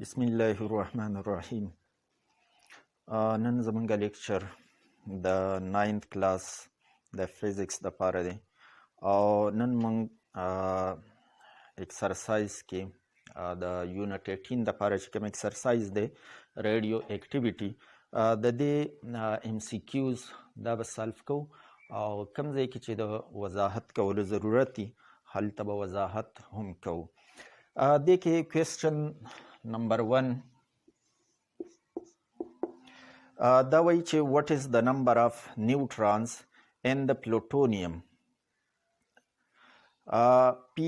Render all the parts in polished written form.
बिस्मिल्लाहिर्रहमानिर्रहीम। नन ज़मंगा lecture the 9th class the physics the पारे दे और नन मंग एक्सरसाइज के द यूनिट 18 द पारे चिकम एक्सरसाइज दे रेडियो एक्टिविटी द दे MCQs दा बस सॉल्व को और कम जे की द वजाहत का ज़रूरत थी हल तब वजाहत हम को देखिए question number 1 the way what is the number of neutrons in the plutonium Pu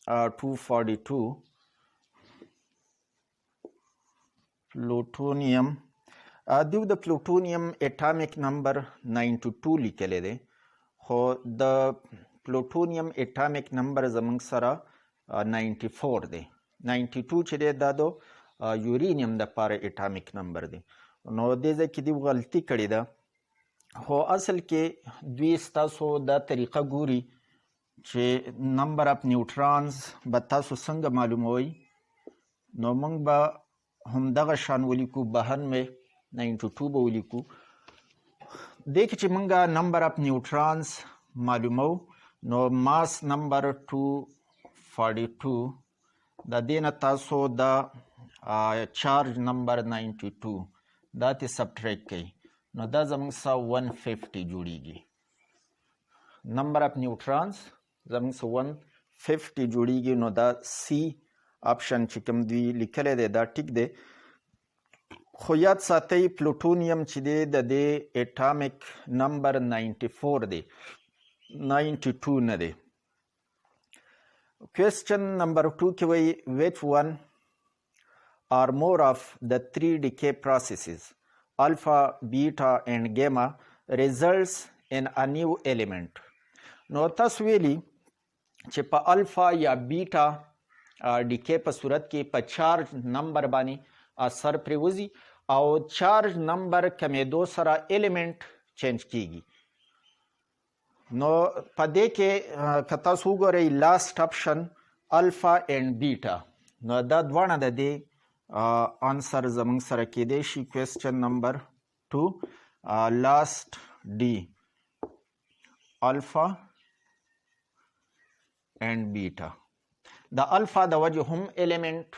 242 plutonium due the plutonium atomic number 92 लिखेले दे हो the plutonium atomic number जमंग सरा 94 दे 92 چې دی دا د یورینیم د پاره اټامیک نمبر دی نو دې ځکه دی غلطي کړې ده خو اصل کې دوی ستاسو دا طریقه ګوري چې نمبر اف نیوټرانز به تاسو څنګه معلوموي نو موږ به همدغه شان ولیکو 92 به ولیکو دې کې چې موږ نمبر اف نیوټرانز معلومو نو ماس نمبر 242 دا دینه تاسو دا چارج نمبر 92 دا تی سبټریک کړئ نو دا زموږ سره 150 جوړیږي نمبر اف نیوټرانز زموږ سره 150 جوړیږي نو دا سی آپشن چې کوم دی لیکلی دی دا ټیک دی خو یاد ساتئ پلوټونیم چې دی د دې اټامیک نمبر 94 دی 92 نه دی Question number 2 ki way which one or more of the three decay processes alpha, beta and gamma results in a new element. نو تاسو ویلی چې په الفا یا بیٹا ډیکې په صورت کې په چارج نمبر باندې اثر پرې وځي او چارج نمبر کمیدو سره الیمنٹ چینج کیږي نو په دې کې که تاسو وګورئ لاست آپشن الفا اینڈ بیٹا نو دا دواړه د دې آنسر زموږ سره کیدی شي کوېسچن نمبر 2 لاست ډي الفا اینڈ بیٹا د الفا د وجه هم الیمنٹ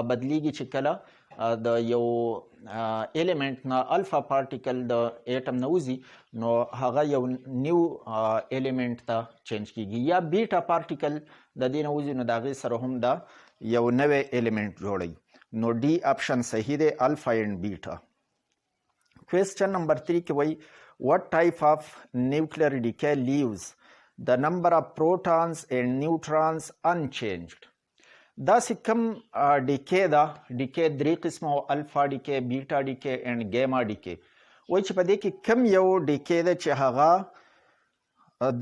بدلیږي چې کله د یو الیمنٹ نه الفا پارټیکل د اټم نه وځي نو هغه یو نیو الیمنٹ ته چینج کیږي یا بیٹا پارټیکل د دې نه وځي نو د هغې سره هم دا یو نوی الیمنٹ جوړوي نو ډي آپشن صحیح دی الفا اینڈ بیٹا کوېسچن نمبر 3 کې وایي what type of nuclear decay leaves the number of protons and neutrons unchanged دا سکم ډیکې دا ډیکې درې قسمه او الفا ډیکې بیټا ډیکې اینڈ ګیما ډیکې وایي چې په دې کې کم یو ډیکې ده چې هغه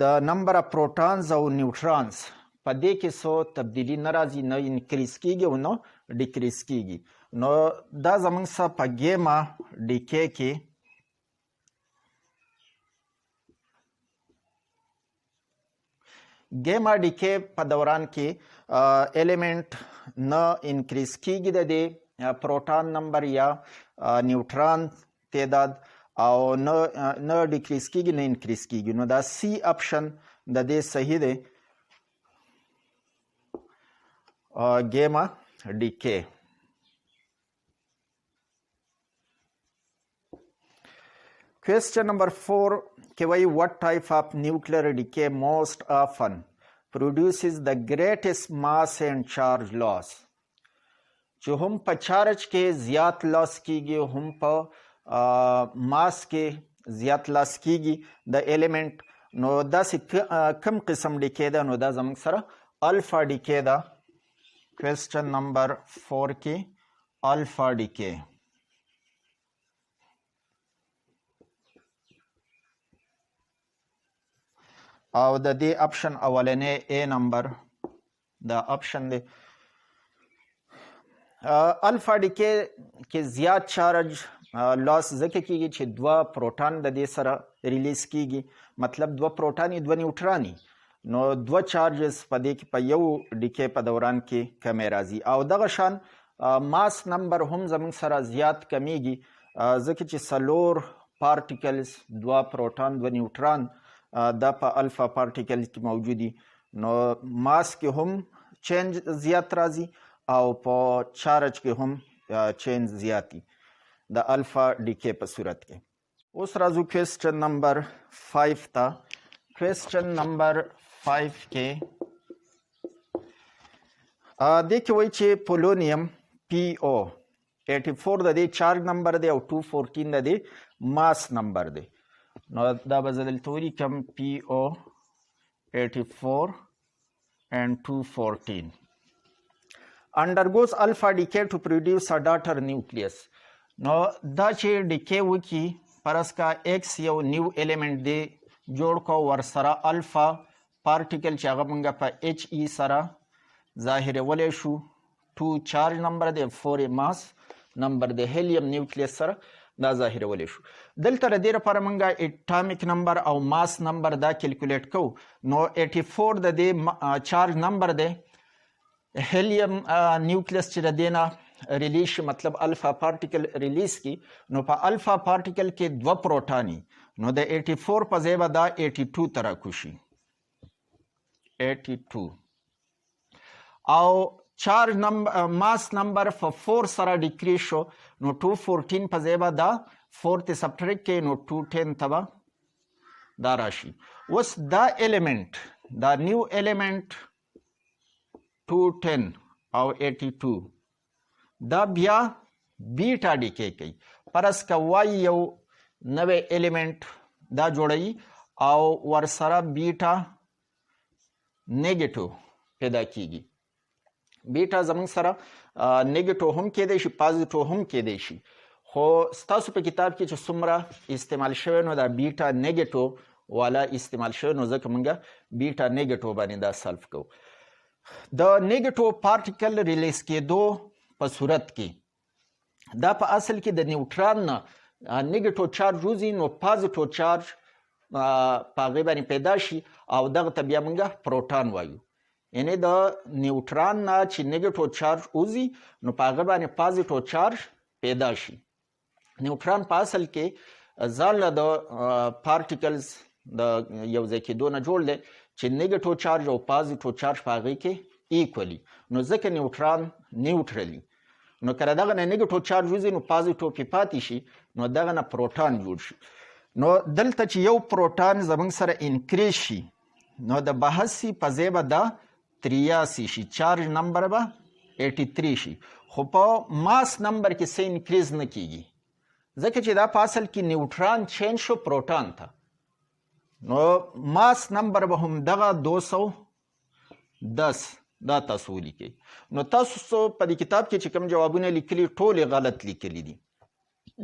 د نمبر اف پروټانز او نیوټرانز په دې کې څه تبدیلي نه راځي نه انکریز کیږي او نه ډیکریز کیږي نو دا زموږ سره په ګیما ډیکې کې ګیما ډیکې په دوران کې الیمنٹ نه انکریز کیږي د دې پروټان نمبر یا نیوټران تعداد او نه ډیکریز کیږي نه انکریز کیږي نو دا سی آپشن د دې صحیح دی ګیما ډیکې Question number 4 कि वही what type of nuclear decay most often produces the greatest mass and charge loss जो हम पर चार्ज के ज़्याद लॉस कीगी हम पर मास के ज़्याद लॉस कीगी द एलिमेंट नो दा से कम किस्म डिके दा नो दा जमंग सरा अल्फा डिके दा क्वेश्चन नंबर 4 के अल्फा डिके او د دې آپشن اولنې A نمبر دا آپشن دی الفا ډیکې کې زیات چارج لاس ځکه کیږي چې دوه پروټان د دې سره ریلیز کیږي مطلب دوه پروټان دوه نیوټران نو دوه چارجز په دې کې په یو ډیکې په دوران کې کمی راځي او دغه شان ماس نمبر هم زموږ سره زیات کمیږي ځکه چې څلور پارټیکلز دوه پروټون دوه نیوټران دا په الفا پارټیکل کې موجود دي نو ماس کې هم چینج زیات راځي او په چارج کې هم چینج زیات دي د الفا ډیکې په صورت کې. اوس راځو کوېسچن نمبر 5 ته. کوېسچن نمبر 5 کې دې کې وایي چې پولونیم PO 84 د دې چارج نمبر دی او 214 د دې ماس نمبر دی. نو دا به زه دلته ولیکم PO 84 and 214 undergoes alpha decay to produce a daughter nucleus. نو دا چې ډیکې وکړي فرض کا ایکس یو نیو الیمنٹ دی جوړ کو ورسره الفا پارټیکل چې هغه موږ په ایچ ای سره ظاهرولی شو 2 چارج نمبر دی 4 ماس نمبر دی هیلیم نیوکلیس سره دا ظاهرولی شو. دلته د دې لپاره موږ اټامیک نمبر او ماس نمبر دا کیلکولیټ کوو نو 84 د دې چارج نمبر دی هیلیم نیوکلیس چې د دې نه ریلیز شي مطلب الفا پارټیکل ریلیز کی نو په الفا پارټیکل کې دوه پروټانی نو د 84 په ځای به دا 82 ته راکوشي 82 او چارج نمبر ماس نمبر په 4 سره ډیکریز شو نو 214 په ځای به دا 4 ته سبټریکټ کې نو 210 ته به دا راشي. اوس دا ایلیمنٹ دا نیو ایلیمنٹ 210 او 82 دا بیا بیٹا ډیکې کوي فرض که وای یو نوی ایلیمنٹ دا جوړوي او ورسره بیٹا نیگیټو پیدا کیږي. بیٹا زموږ سره نیگیټو هم کیدی شي پازیټو هم کیدی شي خو ستاسو په کتاب کې چې څومره استعمال شوی نو دا بیٹا نیگیټو والا استعمال شوی نو ځکه موږ بیٹا نیگیټو باندې دا سلف کوو. د نیگیټو پارټیکل ریلیز کېدو په صورت کې دا په اصل کې د نیوټران نه نیگیټو چارج وځي نو پازیټو چارج په هغې باندې پیدا شي او دغه ته بیا موږ پروټون وایو. یعنې د نیوټران نه چې نیگیټو چارج وځي نو په هغه باندې پازیټو چارج پیدا شي. نیوټران په اصل کې ځان له د پارټیکلز د یو ځای کېدو نه جوړ دی چې نیگیټو چارج او پازیټو چارج په هغې کې ایکولی نو ځکه نیوټران نیوټرلی نو که دغه نه نیگیټو چارج وځي نو پازیټو پې پاتې شي نو دغه نه پروټون جوړ شي. نو دلته چې یو پروټون زموږ سره انکریز شي نو د بحثي په ځای به دا 83 شي چارج نمبر به 83 شي خو په ماس نمبر کې څه انکریز نه کیږي ځکه چې دا په اصل کې نیوټران چینج شو پروټون ته نو ماس نمبر به هم دغه 210 دا تاسو ولیکئ. نو تاسو په دې کتاب کې چې کوم جوابونه لیکلي ټولې غلط لیکلي دي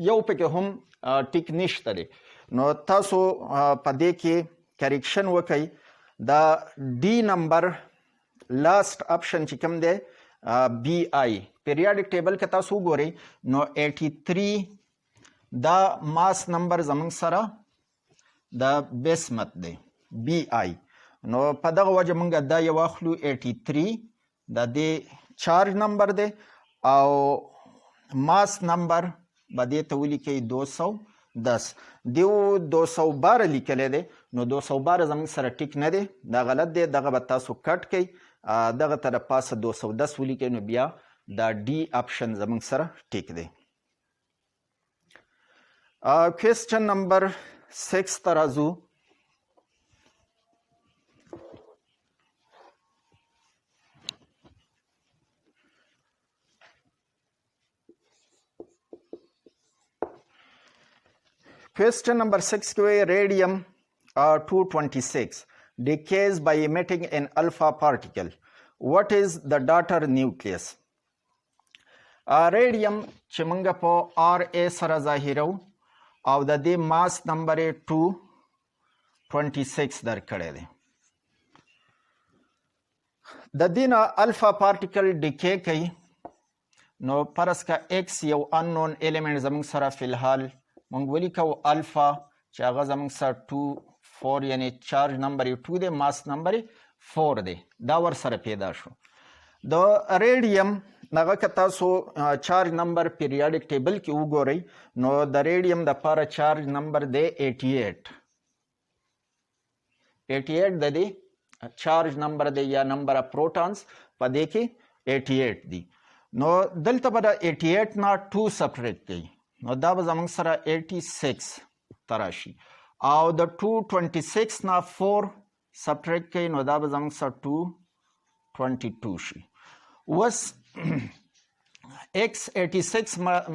یو پکې هم ټیک نشته دی نو تاسو په دې کې کریکشن وکئ. دا ډي نمبر لاست اپشن چې کوم دی بی آی پیریاډک ټیبل کې تاسو وګورئ نو 83 دا ماس نمبر زموږ سره د بیسمت دی بی آی نو په دغه وجه موږ دا یو واخلو 83 د دې چارج نمبر دی او ماس نمبر به دې ته ولیکئ 210 دیو 212 لیکلی دی نو 212 زموږ سره ټیک نه دی دا غلط دی دغه به تاسو کټ کوئ دغه ته د پاسه 210 ولیکئ نو بیا دا ډي اپشن زموږ سره ټیک دی. کوېسچن نمبر 6 ته راځو. Question number 6 के radium 226 decays by emitting an alpha particle. What is the daughter nucleus? Radium چې موږ په RA سره ظاهرو او د دې ماس نمبر 226 درکړی دی. د دې نه الفا پارټیکل ډیکې کوي نو فرض کا ایکس یو انون ایلیمنٹ زموږ سره فی الحال موږ ولیکو الفا چې هغه زموږ سره 4 یعنی چارج نمبر یې 2 دی ماس نمبر یې 4 دی دا ور سره پیدا شو د ریډیم دغه که تاسو چارج نمبر پیریاډک ټیبل کې وګورئ نو د ریډیم دپاره چارج نمبر دی 88 د دې چارج نمبر دی یا نمبر اف پروټونز په دې کې 88 دی نو دلته به د 88 نه 2 سبټریکټ کوي نو دا به زموږ سره 86 ته راشي او د 226 نه 4 سبټریکټ کوي نو دا به زموږ سره 222 شي اوس x86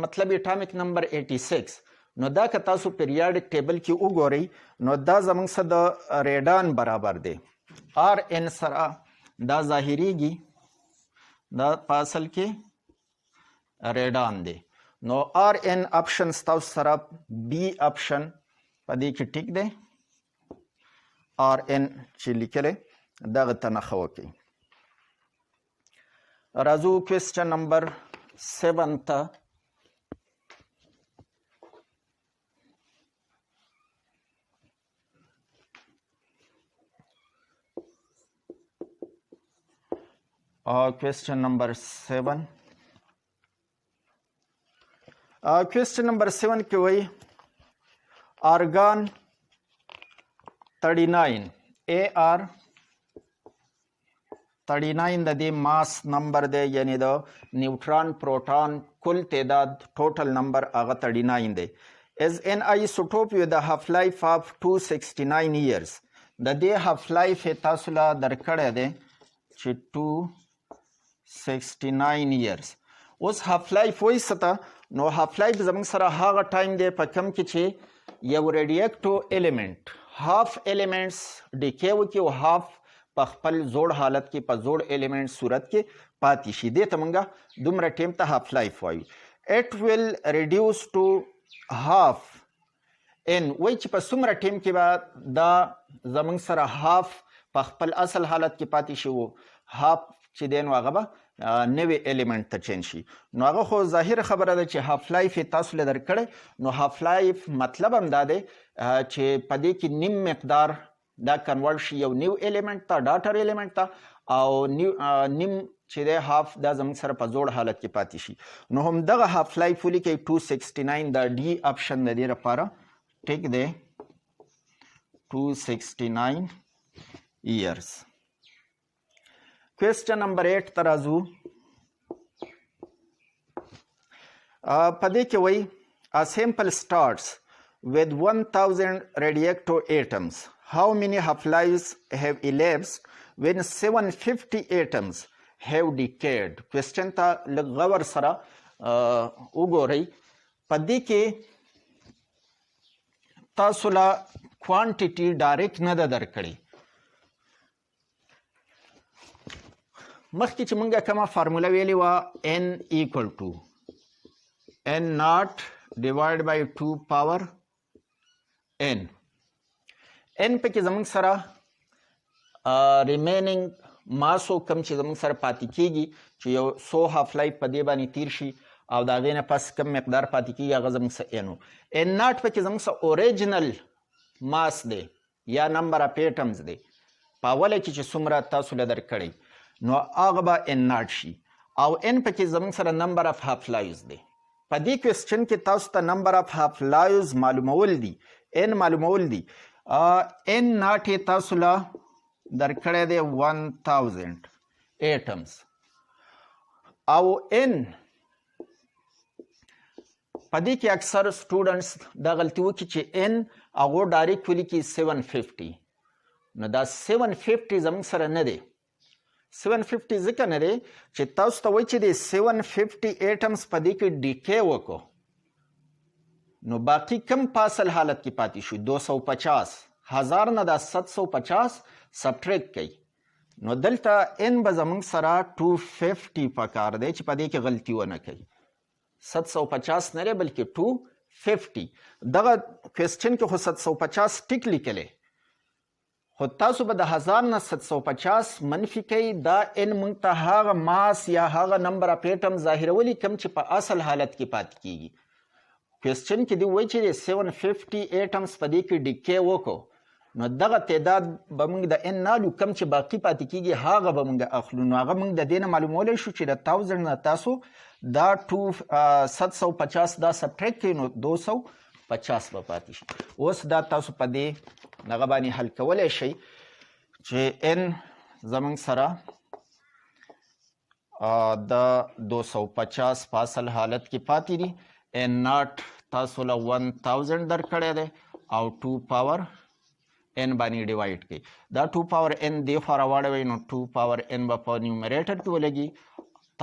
مطلب اټامیک نمبر 86 نو دا که تاسو پیریاډک ټیبل کې وګورئ نو دا زموږ سره د ریډان برابر دی آر ان سره دا ظاهریږي دا په اصل کې ریډان دی نو آر ان آپشن ستاسو سره بی آپشن په دې کې ټیک دی آر ان چې لیکلی دغه ته نښه وکړئ راځو کوېسچن نمبر 7 ته question number 7 question number 7 کې وایي argon 39 AR 39 د دې ماس نمبر دی یعنی د نیوټران پروټون کل تعداد ټوټل نمبر هغه 39 دی is an isotope with a half life of 269 years د دې half life تاسو لا درکړی دی چې 269 years اوس half life وایي څه نو half life زموږ سره هغه ټایم دی په کم کې چې یو ریډیکټو ایلیمنٹ هاف ایلیمنټس ډیکې وکړي او هاف په خپل زوړ حالت کې په زوړ ایلیمنټ صورت کې پاتې شي دې ته موږ دومره ټیم ته half life وایو it will reduce to half n وایي چې په څومره ټیم کې به دا زموږ سره هاف په خپل اصل حالت کې پاتې شي او هاف چې دی نو هغه به نوې ایلیمنټ ته چینج شي نو هغه خو ظاهره خبره ده چې هاف لایف یې تاسو له درکړی نو هاف لایف مطلب هم دا دی چې په دې کې نیم مقدار دا کنورټ شي یو نیو ایلیمنټ ته ډاټر ایلیمنټ ته او نیم چې دی هاف دا زموږ سره په زوړ حالت کې پاتې شي نو هم دغه هاف لایف ولیکئ 269 د ډي آپشن د دې لپاره ټیک دی 269 years question number 8 ته راځو په دې کې وایي a sample starts with 1000 radioactive atoms how many half-lives have elapsed when 750 atoms have decayed question ته لږ غور سره وګورئ په دې کې تاسو لا کوانټیټي ډایرکټ نه ده درکړې مخکې چې موږ کومه فارموله ویلې وه n equal to n naught divided by 2 power n پکې زموږ سره ریمیننګ ماسو کم چې زموږ سره پاتې کیږي چې یو 100 هاف لایف په دې باندې تیر شي او د هغې نه پس کم مقدار پاتې کیږي هغه زموږ سره n naught پکې زموږ سره اوریجنل ماس دی یا نمبر اف ایټمز دی په اوله کې چې څومره تاسو له درکړی نو هغه به n naught شي او n پکې زموږ سره نمبر اف هاف لایوز دی په دې کوېسچن کې تاسو ته نمبر اف هاف لایوز معلومول دي n معلومول دي n naught یې تاسو له درکړی دی 1000 ایټمز او n په دې کې اکثر سټوډنټس دا غلطي وکړي چې n هغو ډایرکټ ولیکي 750 نو دا 750 زموږ سره نه دی 750 ځکه نه دی چې تاسو ته وایي چې د 750 ایټمز په دې کې ډیکې وکړو نو باقي کم په اصل حالت کې پاتې شو 250 هزار نه دا 750 سبټریکټ کوي نو دلته n به زموږ سره 250 پکار دی چې په دې کې غلطي ونه کوي 750 نه دی بلکې 250 دغه کوېسچن کې خو 750 ټیک لیکلی خو تاسو به د 1000 نه 750 منفي کوي دا n موږ ته هغه ماس یا هغه نمبر اف ایټم ظاهرولي کوم چې په اصل حالت کې پاتې کیږي کوېسچن کې دی وایي چې 750 ایټمز په دې کې ډیکې وکړو نو دغه تعداد به موږ د n نالو کم چې باقي پاتې کیږي هغه به موږ اخلو. نو هغه موږ د دې نه معلومولی شو چې د 1000 نه تاسو دا 750 دا سبټریکټ کړئ نو 250 به پاتې شي. اوس دا تاسو په دې هغه باندې حل کولی شئ چې n زموږ سره د 250 په اصل حالت کې پاتې دي. n ناټ تاسو له 1000 درکړی دی او 2 پاور n باندې ډیوایډ کړئ. دا 2 پاور n دې خوا راواړوئ نو 2 پاور n به په نیومریټر کې ولګي.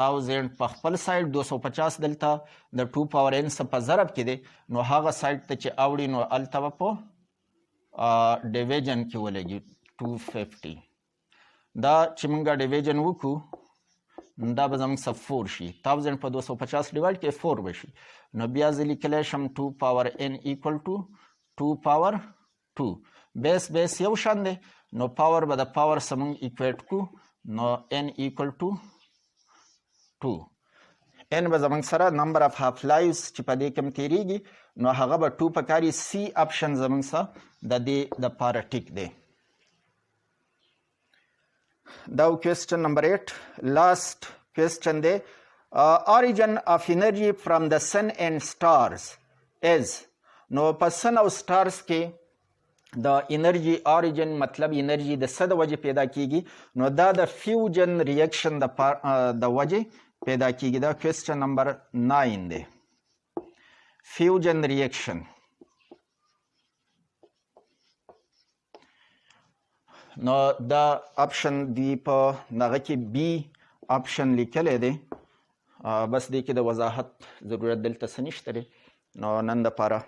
1000 په خپل سایډ 250 دلته د 2 پاور n څخه په ضرب کې دی نو هغه سایډ ته چې اوړي نو هلته به په ډیویژن کې ولګي 250. دا چې موږ ډیویژن وکړو دا به زموږ څه 4 شي. 1000 په 250 ډیوایډ کې 4 به شي. نو بیا زه لیکلی شم 2 پاور n ایکول ټو 2 پاور 2. بیس یو شان دی نو پاور به د پاور سره موږ ایکویټ کړو نو n ایکول ټو 2. n به زموږ سره نمبر اف هاف لایوز چې په دې کې هم تېرېږي نو هغه به 2 پکاري. سی اپشن زموږ سره د دې دپاره ټیک دی. دا کوېسچن نمبر 8 لاست کوېسچن دی. origin of energy from the sun and stars is. نو په سن او سټارز کې د انرژي origin مطلب انرژي د څه د وجې پیدا کیږي نو دا د فیوجن ریاکشن د وجې پیدا کیږي. دا کوېسچن نمبر 9 دی. فیوجن ریاکشن نو دا اپشن دی په دغه کې بی اپشن لیکلی دی. بس دې کې د وضاحت ضرورت دلته څه نشته دی. نو نن دپاره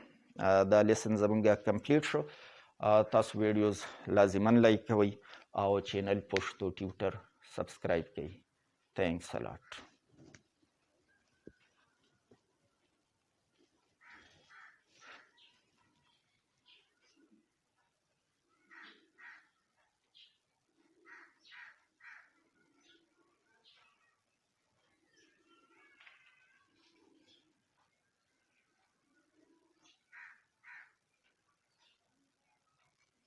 دا لیسن زموږ کمپلیټ شو. تاسو ویډیوز لازما لایک کوئ او چینل پښتو ټیوټر سبسکرایب کوئ. تھینکس الاٹ.